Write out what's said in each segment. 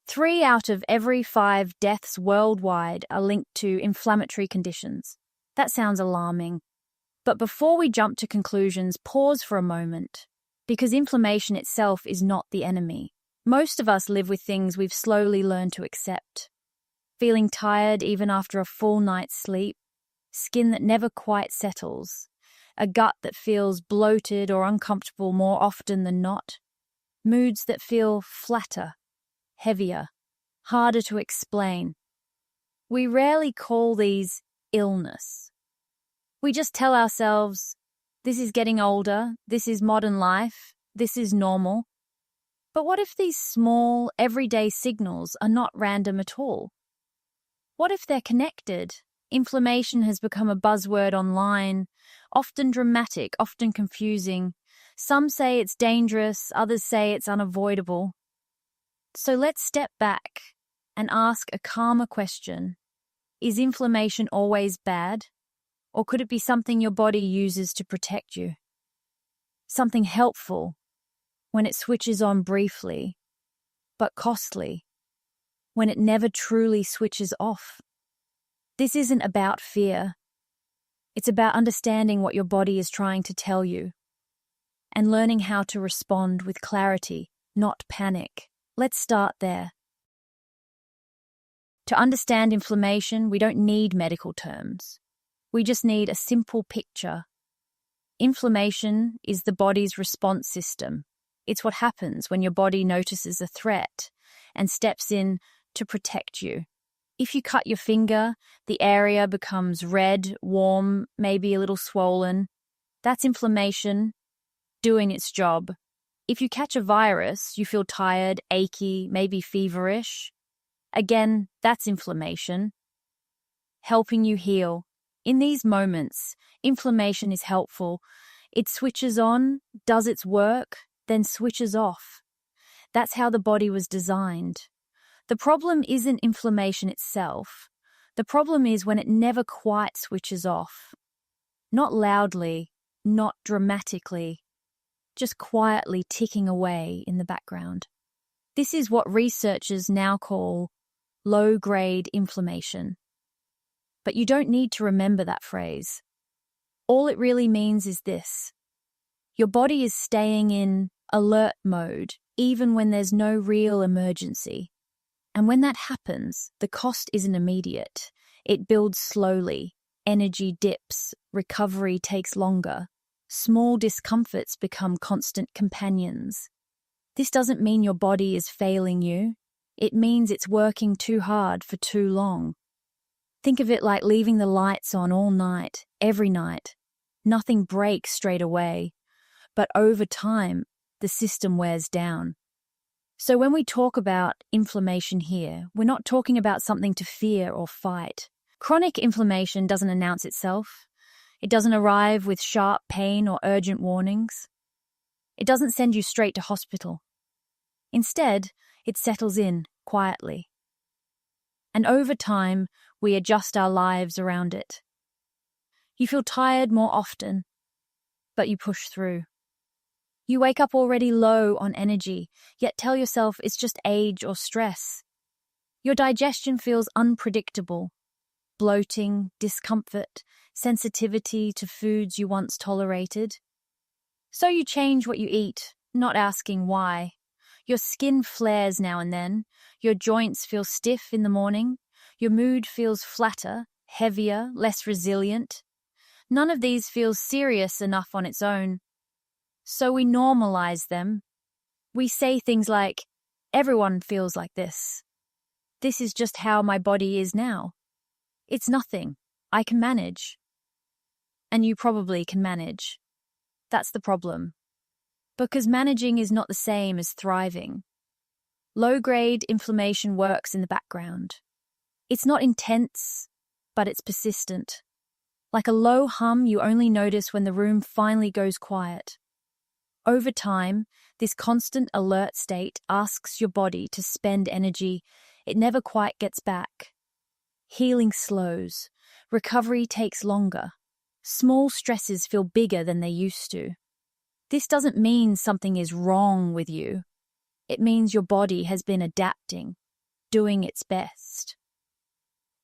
3 out of every 5 deaths worldwide are linked to inflammatory conditions. That sounds alarming. But before we jump to conclusions, pause for a moment, because inflammation itself is not the enemy. Most of us live with things we've slowly learned to accept. Feeling tired even after a full night's sleep, skin that never quite settles, a gut that feels bloated or uncomfortable more often than not, moods that feel flatter, heavier, harder to explain. We rarely call these illness. We just tell ourselves, this is getting older, this is modern life, this is normal. But what if these small, everyday signals are not random at all? What if they're connected? Inflammation has become a buzzword online, often dramatic, often confusing. Some say it's dangerous, others say it's unavoidable. So let's step back and ask a calmer question. Is inflammation always bad? Or could it be something your body uses to protect you? Something helpful when it switches on briefly, but costly when it never truly switches off. This isn't about fear. It's about understanding what your body is trying to tell you and learning how to respond with clarity, not panic. Let's start there. To understand inflammation, we don't need medical terms. We just need a simple picture. Inflammation is the body's response system. It's what happens when your body notices a threat and steps in to protect you. If you cut your finger, the area becomes red, warm, maybe a little swollen. That's inflammation doing its job. If you catch a virus, you feel tired, achy, maybe feverish. Again, that's inflammation, helping you heal. In these moments, inflammation is helpful. It switches on, does its work, then switches off. That's how the body was designed. The problem isn't inflammation itself. The problem is when it never quite switches off. Not loudly, not dramatically, just quietly ticking away in the background. This is what researchers now call low-grade inflammation. But you don't need to remember that phrase. All it really means is this. Your body is staying in alert mode even when there's no real emergency. And when that happens, the cost isn't immediate. It builds slowly. Energy dips. Recovery takes longer. Small discomforts become constant companions. This doesn't mean your body is failing you. It means it's working too hard for too long. Think of it like leaving the lights on all night, every night. Nothing breaks straight away. But over time, the system wears down. So when we talk about inflammation here, we're not talking about something to fear or fight. Chronic inflammation doesn't announce itself. It doesn't arrive with sharp pain or urgent warnings. It doesn't send you straight to hospital. Instead, it settles in quietly. And over time, we adjust our lives around it. You feel tired more often, but you push through. You wake up already low on energy, yet tell yourself it's just age or stress. Your digestion feels unpredictable. Bloating, discomfort, sensitivity to foods you once tolerated. So you change what you eat, not asking why. Your skin flares now and then. Your joints feel stiff in the morning. Your mood feels flatter, heavier, less resilient. None of these feels serious enough on its own. So we normalize them. We say things like, everyone feels like this. This is just how my body is now. It's nothing. I can manage. And you probably can manage. That's the problem. Because managing is not the same as thriving. Low-grade inflammation works in the background. It's not intense, but it's persistent. Like a low hum you only notice when the room finally goes quiet. Over time, this constant alert state asks your body to spend energy it never quite gets back. Healing slows. Recovery takes longer. Small stresses feel bigger than they used to. This doesn't mean something is wrong with you. It means your body has been adapting. doing its best,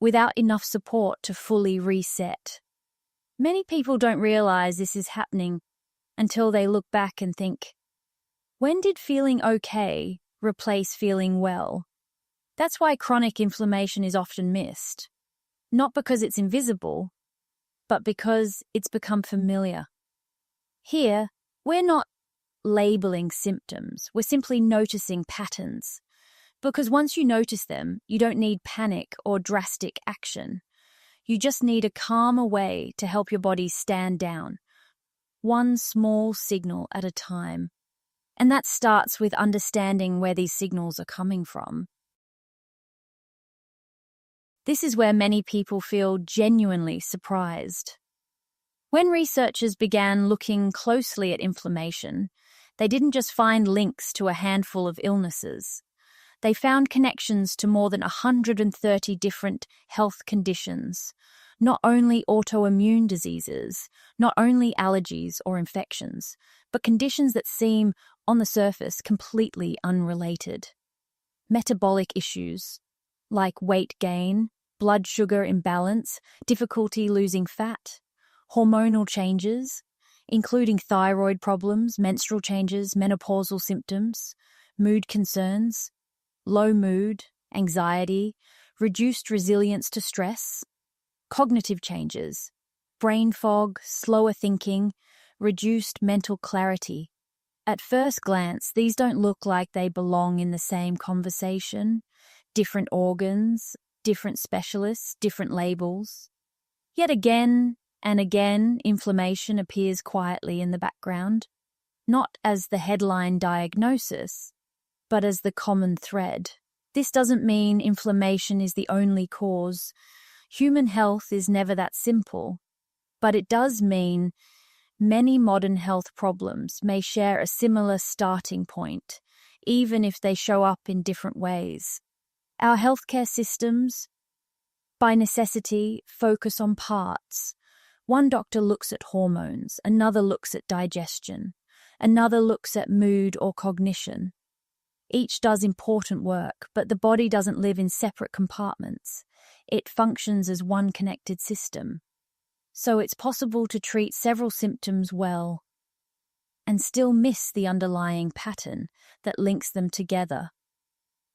without enough support to fully reset. Many people don't realize this is happening until they look back and think, when did feeling okay replace feeling well? That's why chronic inflammation is often missed. Not because it's invisible, but because it's become familiar. Here, we're not labeling symptoms, we're simply noticing patterns. Because once you notice them, you don't need panic or drastic action. You just need a calmer way to help your body stand down, one small signal at a time. And that starts with understanding where these signals are coming from. This is where many people feel genuinely surprised. When researchers began looking closely at inflammation, they didn't just find links to a handful of illnesses. They found connections to more than 130 different health conditions, not only autoimmune diseases, not only allergies or infections, but conditions that seem, on the surface, completely unrelated. Metabolic issues, like weight gain, blood sugar imbalance, difficulty losing fat, hormonal changes, including thyroid problems, menstrual changes, menopausal symptoms, mood concerns, low mood, anxiety, reduced resilience to stress, cognitive changes, brain fog, slower thinking, reduced mental clarity. At first glance, these don't look like they belong in the same conversation. Different organs, different specialists, different labels. Yet again and again, inflammation appears quietly in the background, not as the headline diagnosis, but as the common thread. This doesn't mean inflammation is the only cause. Human health is never that simple, but it does mean many modern health problems may share a similar starting point, even if they show up in different ways. Our healthcare systems, by necessity, focus on parts. One doctor looks at hormones, another looks at digestion, another looks at mood or cognition. Each does important work, but the body doesn't live in separate compartments. It functions as one connected system. So it's possible to treat several symptoms well and still miss the underlying pattern that links them together.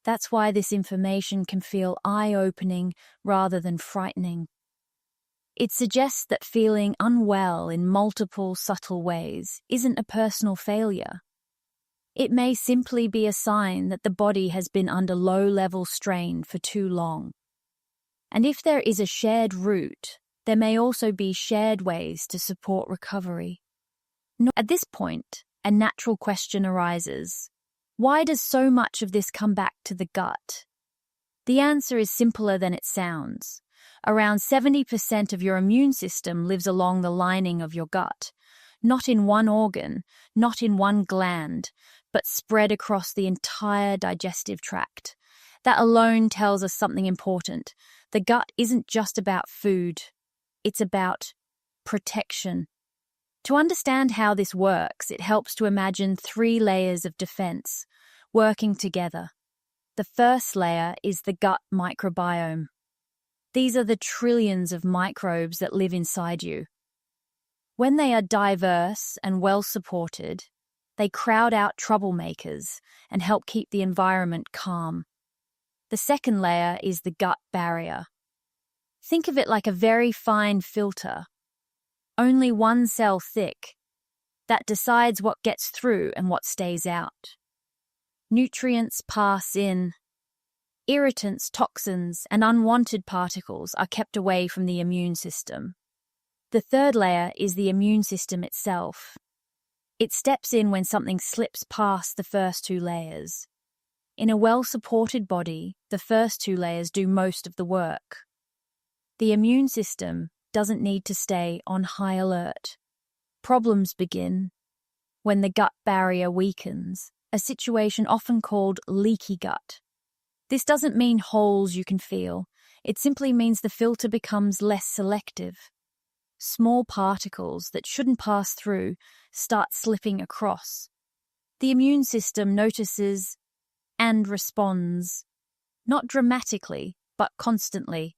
That's why this information can feel eye-opening rather than frightening. It suggests that feeling unwell in multiple subtle ways isn't a personal failure. It may simply be a sign that the body has been under low-level strain for too long. And if there is a shared root, there may also be shared ways to support recovery. At this point, a natural question arises. Why does so much of this come back to the gut? The answer is simpler than it sounds. Around 70% of your immune system lives along the lining of your gut, not in one organ, not in one gland, but spread across the entire digestive tract. That alone tells us something important. The gut isn't just about food, it's about protection. To understand how this works, it helps to imagine 3 layers of defense working together. The first layer is the gut microbiome. These are the trillions of microbes that live inside you. When they are diverse and well supported, they crowd out troublemakers and help keep the environment calm. The second layer is the gut barrier. Think of it like a very fine filter, only 1 cell thick, that decides what gets through and what stays out. Nutrients pass in. Irritants, toxins, and unwanted particles are kept away from the immune system. The third layer is the immune system itself. It steps in when something slips past the first 2 layers. In a well-supported body, the first 2 layers do most of the work. The immune system doesn't need to stay on high alert. Problems begin when the gut barrier weakens, a situation often called leaky gut. This doesn't mean holes you can feel. It simply means the filter becomes less selective. Small particles that shouldn't pass through start slipping across. The immune system notices and responds. not dramatically, but constantly.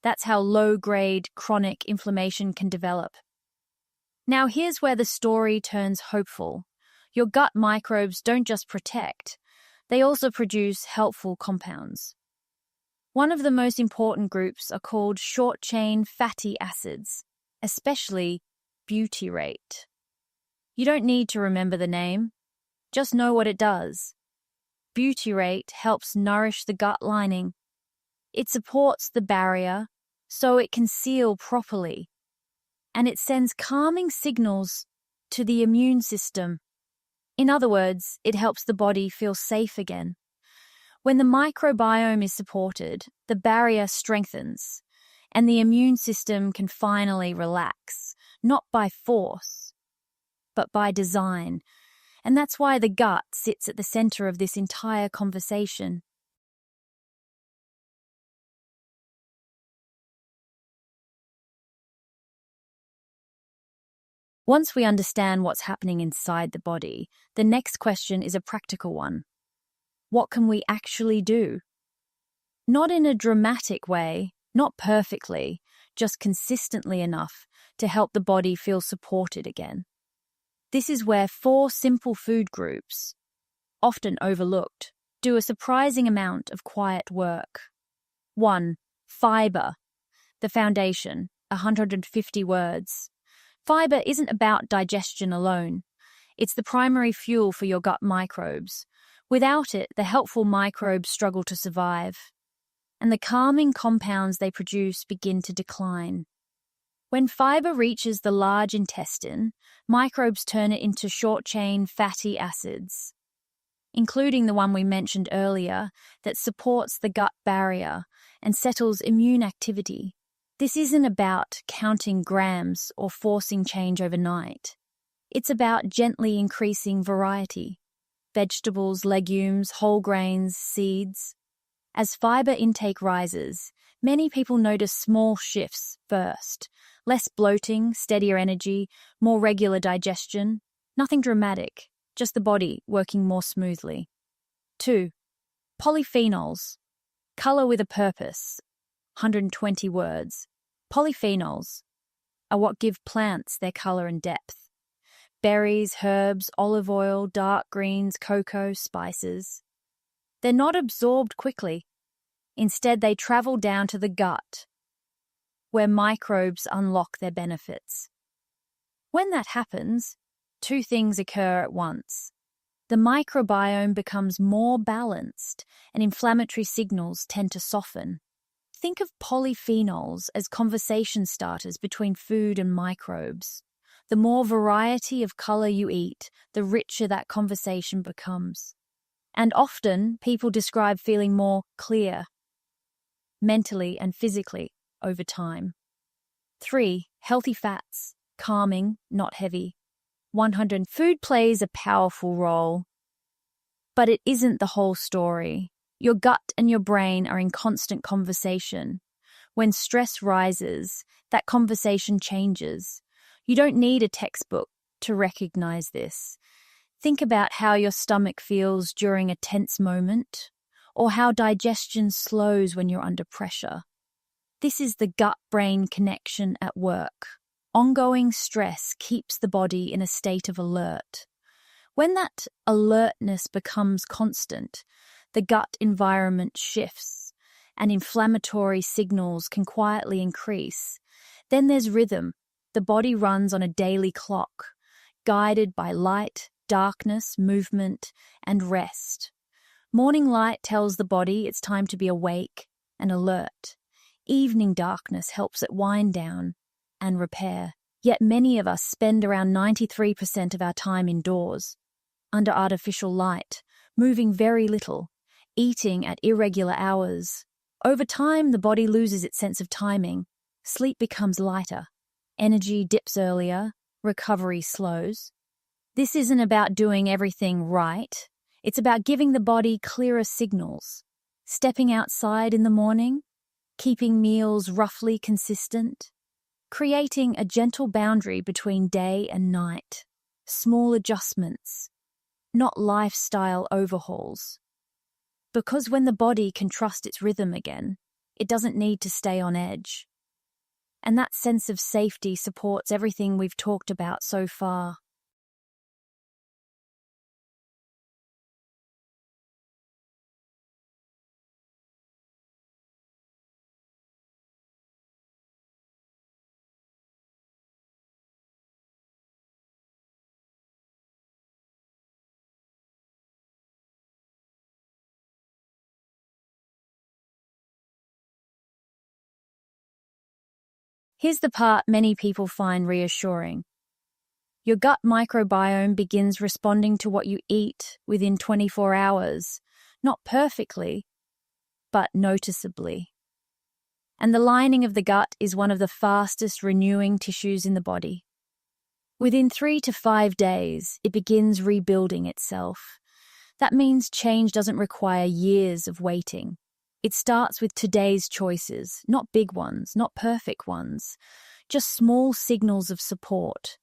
That's how low-grade chronic inflammation can develop. Now here's where the story turns hopeful. Your gut microbes don't just protect, they also produce helpful compounds. One of the most important groups are called short-chain fatty acids, especially butyrate. You don't need to remember the name, just know what it does. Butyrate helps nourish the gut lining. It supports the barrier so it can seal properly, and it sends calming signals to the immune system. In other words, it helps the body feel safe again. When the microbiome is supported, the barrier strengthens, and the immune system can finally relax, not by force, but by design. And that's why the gut sits at the center of this entire conversation. Once we understand what's happening inside the body, the next question is a practical one. What can we actually do? Not in a dramatic way, not perfectly, just consistently enough to help the body feel supported again. This is where 4 simple food groups, often overlooked, do a surprising amount of quiet work. 1. Fiber. The foundation, 150 words. Fiber isn't about digestion alone. It's the primary fuel for your gut microbes. Without it, the helpful microbes struggle to survive, and the calming compounds they produce begin to decline. When fiber reaches the large intestine, microbes turn it into short-chain fatty acids, including the one we mentioned earlier that supports the gut barrier and settles immune activity. This isn't about counting grams or forcing change overnight. It's about gently increasing variety. Vegetables, legumes, whole grains, seeds. As fiber intake rises, many people notice small shifts first. Less bloating, steadier energy, more regular digestion. Nothing dramatic, just the body working more smoothly. 2. Polyphenols. Color with a purpose. 120 words. Polyphenols are what give plants their color and depth. Berries, herbs, olive oil, dark greens, cocoa, spices. They're not absorbed quickly. Instead, they travel down to the gut, where microbes unlock their benefits. When that happens, 2 things occur at once. The microbiome becomes more balanced, and inflammatory signals tend to soften. Think of polyphenols as conversation starters between food and microbes. The more variety of color you eat, the richer that conversation becomes. And often, people describe feeling more clear, mentally and physically, over time. 3. Healthy fats. Calming, not heavy. 100. Food plays a powerful role, but it isn't the whole story. Your gut and your brain are in constant conversation. When stress rises, that conversation changes. You don't need a textbook to recognize this. Think about how your stomach feels during a tense moment, or how digestion slows when you're under pressure. This is the gut-brain connection at work. Ongoing stress keeps the body in a state of alert. When that alertness becomes constant, the gut environment shifts, and inflammatory signals can quietly increase. Then there's rhythm. The body runs on a daily clock, guided by light, darkness, movement, and rest. Morning light tells the body it's time to be awake and alert. Evening darkness helps it wind down and repair. Yet many of us spend around 93% of our time indoors, under artificial light, moving very little, eating at irregular hours. Over time, the body loses its sense of timing. Sleep becomes lighter. Energy dips earlier. Recovery slows. This isn't about doing everything right. It's about giving the body clearer signals. Stepping outside in the morning, keeping meals roughly consistent, creating a gentle boundary between day and night. Small adjustments, not lifestyle overhauls. Because when the body can trust its rhythm again, it doesn't need to stay on edge. And that sense of safety supports everything we've talked about so far. Here's the part many people find reassuring. Your gut microbiome begins responding to what you eat within 24 hours, not perfectly, but noticeably. And the lining of the gut is one of the fastest renewing tissues in the body. Within 3 to 5 days, it begins rebuilding itself. That means change doesn't require years of waiting. It starts with today's choices, not big ones, not perfect ones, just small signals of support.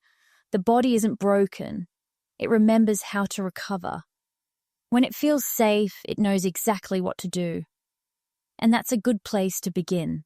The body isn't broken. It remembers how to recover. When it feels safe, it knows exactly what to do. And that's a good place to begin.